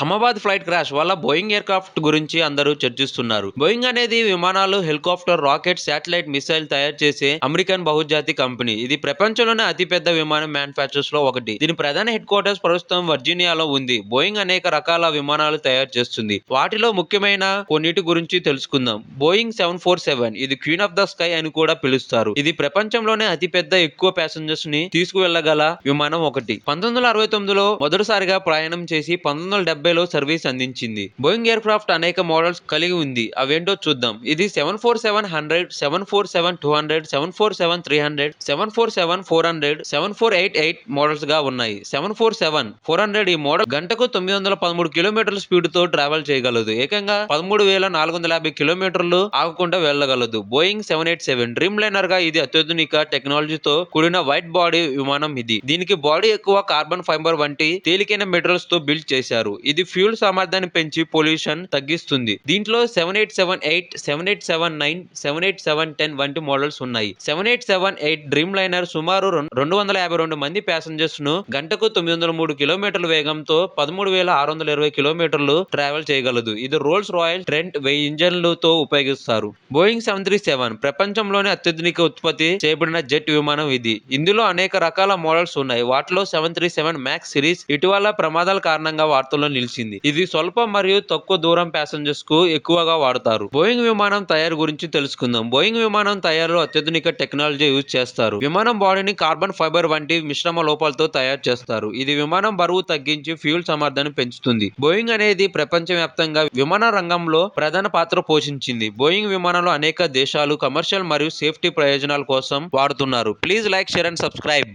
Ahmedabad flight crash వల్ల Boeing aircraft గురించి అందరూ చర్చిస్తున్నారు. బోయింగ్ అనేది విమానాలు, హెలికాప్టర్, రాకెట్, శాటిలైట్, మిసైల్ తయారు చేసే అమెరికన్ బహుజాతి కంపెనీ. ఇది ప్రపంచంలోనే అతిపెద్ద విమానం మ్యానుఫ్యాక్చరర్స్ లో ఒకటి. దీని ప్రధాన హెడ్ క్వార్టర్స్ ప్రస్తుతం వర్జీనియాలో ఉంది. బోయింగ్ అనేక రకాల విమానాలు తయారు చేస్తుంది. వాటిలో ముఖ్యమైన కొన్నిటి గురించి తెలుసుకుందాం. బోయింగ్ 747 ఇది క్వీన్ ఆఫ్ ద స్కై అని కూడా పిలుస్తారు. ఇది ప్రపంచంలోనే అతిపెద్ద ఎక్కువ ప్యాసింజర్స్ ని తీసుకువెళ్లగల విమానం ఒకటి. 1969లో మొదటిసారిగా ప్రయాణం చేసి 1970లో సర్వీస్ అందించింది. బోయింగ్ ఎయిర్క్రాఫ్ట్ అనేక మోడల్స్ కలిగి ఉంది. అవేంటో చూద్దాం. ఇది 747-100, 747-200, 747-300, 747-400, 7488 మోడల్స్ గా ఉన్నాయి. 747-400 ఈ మోడల్ గంటకు 913 కిలోమీటర్ల స్పీడ్ తో ట్రావెల్ చేయగలదు. ఏకంగా 13,450 కిలోమీటర్లు ఆగకుండా వెళ్ళగలదు. బోయింగ్ 787 డ్రీమ్ లైనర్ గా ఇది అత్యాధునిక టెక్నాలజీతో కూడిన వైట్ బాడీ విమానం. దీనికి బాడీ ఎక్కువ కార్బన్ ఫైబర్ వంటి తేలికైన మెటీరియల్స్ తో బిల్డ్ చేశారు. ఇది ఫ్యూల్ సామర్థ్యాన్ని పెంచి పొల్యూషన్ తగ్గిస్తుంది. దీంట్లో 7878, 7879, 7810 వంటి మోడల్స్ ఉన్నాయి. 7878 డ్రీమ్ లైనర్ సుమారు 252 మంది ప్యాసింజర్స్ ను గంటకు 903 కిలోమీటర్ల వేగంతో 13,620 కిలోమీటర్లు ట్రావెల్ చేయగలదు. ఇది రోల్స్ రాయల్ ట్రెంట్ 1000 ఇంజన్లతో ఉపయోగిస్తారు. బోయింగ్ 737 ప్రపంచంలోనే అత్యధిక ఉత్పత్తి చేయబడిన జెట్ విమానం ఇది. ఇందులో అనేక రకాల మోడల్స్ ఉన్నాయి. వాటిలో 737 మ్యాక్స్ సిరీస్ ఇటీవల ప్రమాదాల కారణంగా వార్తల్లో నిలిచింది. ఇది స్వల్ప మరియు తక్కువ దూరం ప్యాసింజర్స్ కు ఎక్కువగా వాడతారు. బోయింగ్ విమానం తయారు గురించి తెలుసుకుందాం. బోయింగ్ విమానం తయారులో అత్యాధునిక టెక్నాలజీ యూజ్ చేస్తారు. విమానం బాడీని కార్బన్ ఫైబర్ వంటి మిశ్రమ లోపాలతో తయారు చేస్తారు. ఇది విమానం బరువు తగ్గించి ఫ్యూల్ సామర్థ్యాన్ని పెంచుతుంది. బోయింగ్ అనేది ప్రపంచవ్యాప్తంగా విమాన రంగంలో ప్రధాన పాత్ర పోషించింది. బోయింగ్ విమానాలు అనేక దేశాలు కమర్షియల్ మరియు సేఫ్టీ ప్రయోజనాల కోసం వాడుతున్నారు. Please like, share and subscribe.